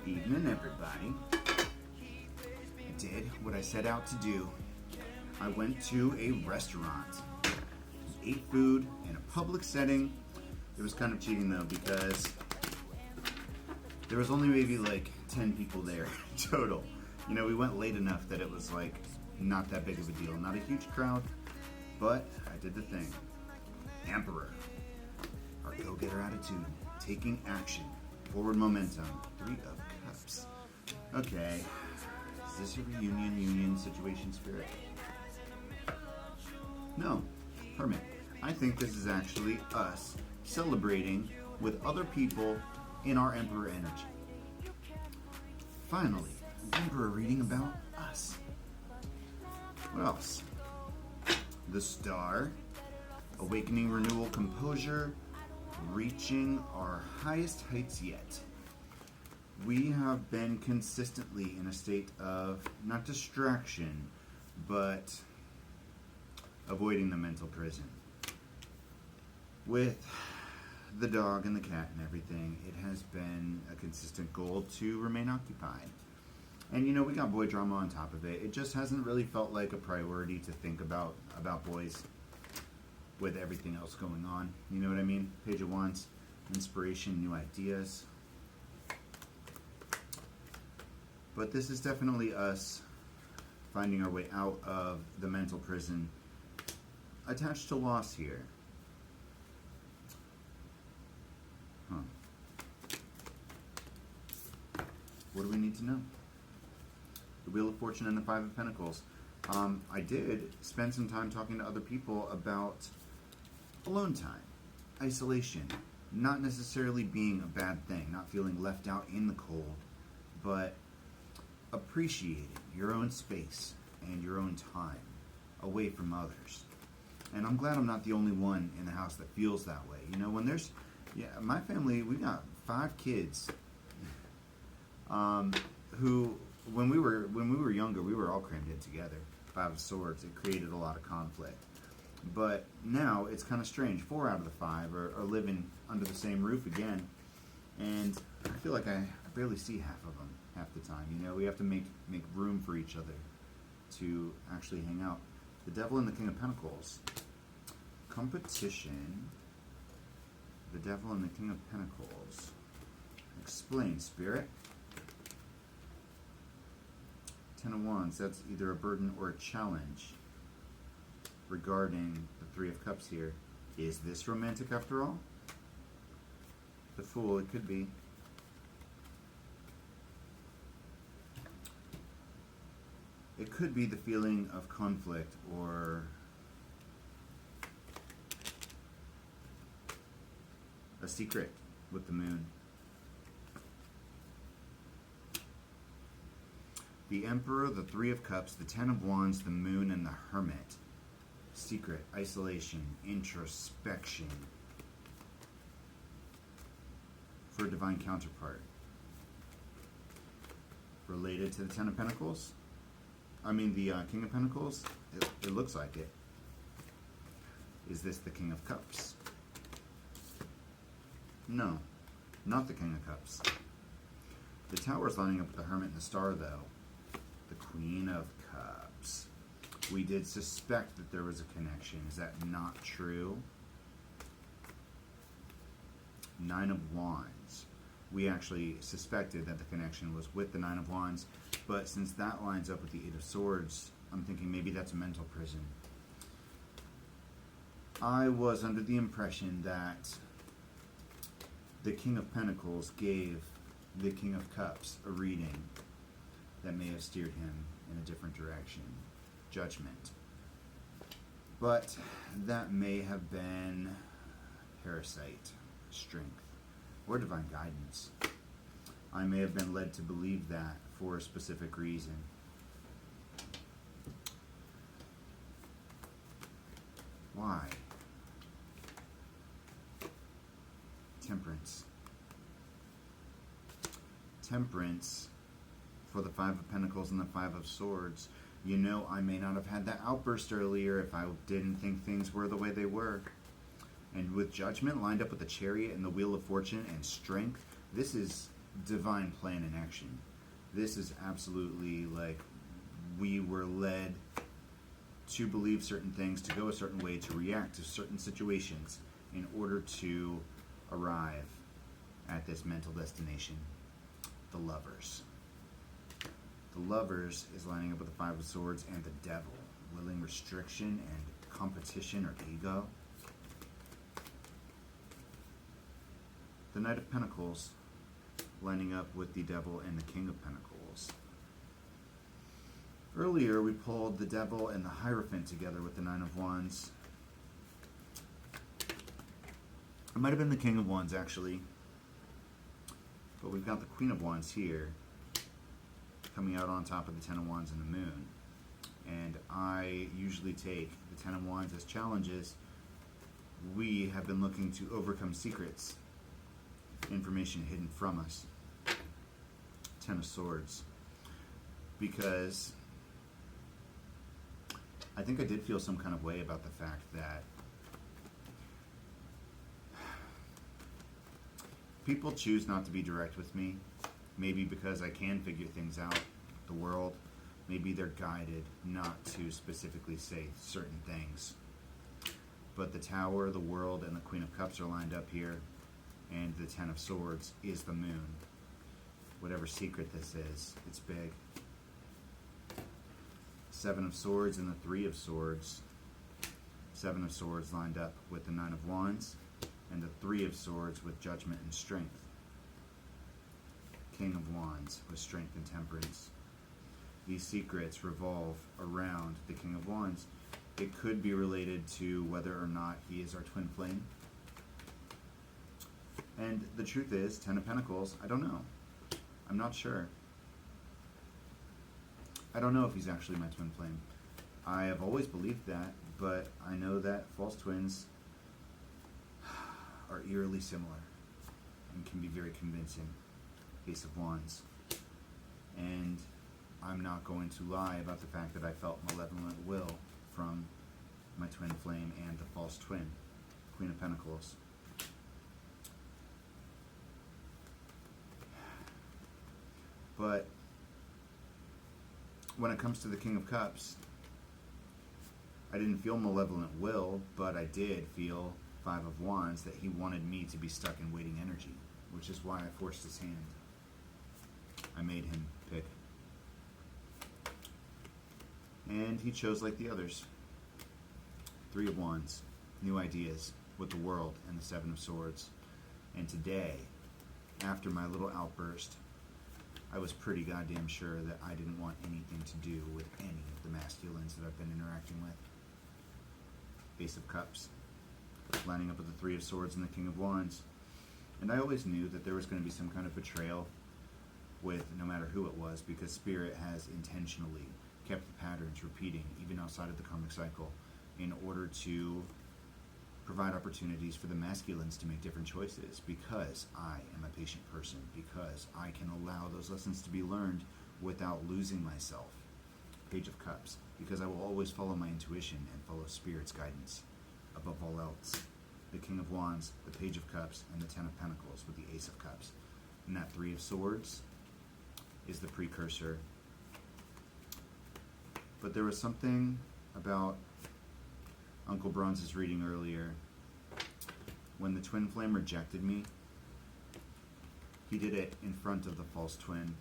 Evening, everybody. I did what I set out to do. I went to a restaurant, ate food in a public setting. It was kind of cheating though because there was only maybe like 10 people there total. You know, we went late enough that it was like not that big of a deal. Not a huge crowd, but I did the thing. Emperor, our go-getter attitude, taking action, forward momentum, 3 of cups. Okay, is this a reunion situation, Spirit? No, Hermit. I think this is actually us celebrating with other people in our Emperor energy. Finally, an Emperor reading about us. What else? The Star, awakening renewal composure, reaching our highest heights yet. We have been consistently in a state of not distraction, but avoiding the mental prison. With the dog and the cat and everything, it has been a consistent goal to remain occupied. And you know, we got boy drama on top of it. It just hasn't really felt like a priority to think about boys with everything else going on. You know what I mean? Page of Wands, inspiration, new ideas. But this is definitely us finding our way out of the mental prison attached to loss here. What do we need to know? The Wheel of Fortune and the 5 of Pentacles. I did spend some time talking to other people about alone time, isolation, not necessarily being a bad thing, not feeling left out in the cold, but appreciating your own space and your own time away from others. And I'm glad I'm not the only one in the house that feels that way. You know, when there's, my family, we got 5 kids who, when we were younger, we were all crammed in together. 5 of Swords, it created a lot of conflict. But now it's kind of strange. 4 out of the 5 are living under the same roof again, and I feel like I barely see half of them half the time. You know, we have to make room for each other to actually hang out. The Devil and the King of Pentacles. Competition. The Devil and the King of Pentacles. Explain, Spirit. 10 of Wands. That's either a burden or a challenge. Regarding the 3 of Cups here. Is this romantic after all? The Fool, it could be. It could be the feeling of conflict or a secret with the Moon. The Emperor, the 3 of Cups, the 10 of Wands, the Moon, and the Hermit. Secret, isolation, introspection. For a divine counterpart. Related to the 10 of Pentacles? I mean the King of Pentacles? It looks like it. Is this the King of Cups? No, not the King of Cups. The Tower's lining up with the Hermit and the Star, though. The Queen of Cups. We did suspect that there was a connection. Is that not true? 9 of Wands. We actually suspected that the connection was with the 9 of Wands, but since that lines up with the 8 of Swords, I'm thinking maybe that's a mental prison. I was under the impression that the King of Pentacles gave the King of Cups a reading that may have steered him in a different direction. Judgment. But that may have been parasite, strength, or divine guidance. I may have been led to believe that for a specific reason. Why? Temperance. Temperance for the 5 of Pentacles and the 5 of Swords. You know, I may not have had that outburst earlier if I didn't think things were the way they were. And with Judgment lined up with the Chariot and the Wheel of Fortune and Strength, this is divine plan in action. This is absolutely like we were led to believe certain things, to go a certain way, to react to certain situations in order to arrive at this mental destination. The Lovers. The Lovers is lining up with the Five of Swords and the Devil, willing restriction and competition or ego. The Knight of Pentacles lining up with the Devil and the King of Pentacles. Earlier we pulled the Devil and the Hierophant together with the Nine of Wands. It might have been the King of Wands actually, but we've got the Queen of Wands here coming out on top of the Ten of Wands and the Moon. And I usually take the Ten of Wands as challenges. We have been looking to overcome secrets, information hidden from us. Ten of Swords. Because I think I did feel some kind of way about the fact that people choose not to be direct with me. Maybe because I can figure things out, the world. Maybe they're guided not to specifically say certain things. But the Tower, the World, and the Queen of Cups are lined up here. And the Ten of Swords is the Moon. Whatever secret this is, it's big. Seven of Swords and the Three of Swords. Seven of Swords lined up with the Nine of Wands. And the Three of Swords with Judgment and Strength. King of Wands with Strength and Temperance. These secrets revolve around the King of Wands. It could be related to whether or not he is our twin flame. And the truth is, Ten of Pentacles, I don't know. I'm not sure. I don't know if he's actually my twin flame. I have always believed that, but I know that false twins are eerily similar and can be very convincing. Ace of Wands. And I'm not going to lie about the fact that I felt malevolent will from my twin flame and the false twin, Queen of Pentacles. But when it comes to the King of Cups, I didn't feel malevolent will, but I did feel Five of Wands, that he wanted me to be stuck in waiting energy, which is why I forced his hand. I made him pick. And he chose like the others. Three of Wands, new ideas with the World and the Seven of Swords. And today, after my little outburst, I was pretty goddamn sure that I didn't want anything to do with any of the masculines that I've been interacting with. Ace of Cups, lining up with the Three of Swords and the King of Wands. And I always knew that there was going to be some kind of betrayal with no matter who it was, because Spirit has intentionally kept the patterns repeating, even outside of the karmic cycle, in order to provide opportunities for the masculines to make different choices, because I am a patient person, because I can allow those lessons to be learned without losing myself. Page of Cups, because I will always follow my intuition and follow Spirit's guidance above all else. The King of Wands, the Page of Cups, and the Ten of Pentacles with the Ace of Cups. And that Three of Swords is the precursor. But there was something about Uncle Bronze's reading earlier. When the twin flame rejected me, he did it in front of the false twin.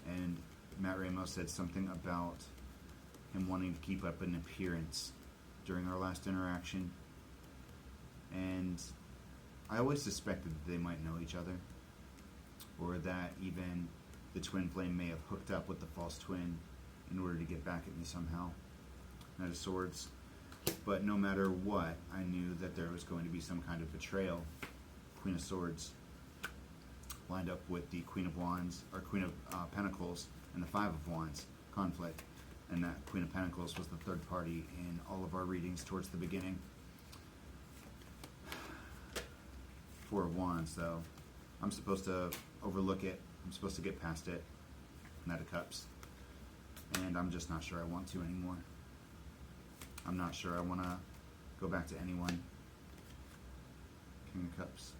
And Matt Ramos said something about him wanting to keep up an appearance during our last interaction. And I always suspected that they might know each other, or that even the twin flame may have hooked up with the false twin in order to get back at me somehow. Knight of Swords. But no matter what, I knew that there was going to be some kind of betrayal. Queen of Swords lined up with the Queen of Wands, or Queen of Pentacles, and the Five of Wands. Conflict. And that Queen of Pentacles was the third party in all of our readings towards the beginning. Four of Wands, though. I'm supposed to overlook it. I'm supposed to get past it. Knight of Cups. And I'm just not sure I want to anymore. I'm not sure I want to go back to anyone. King of Cups.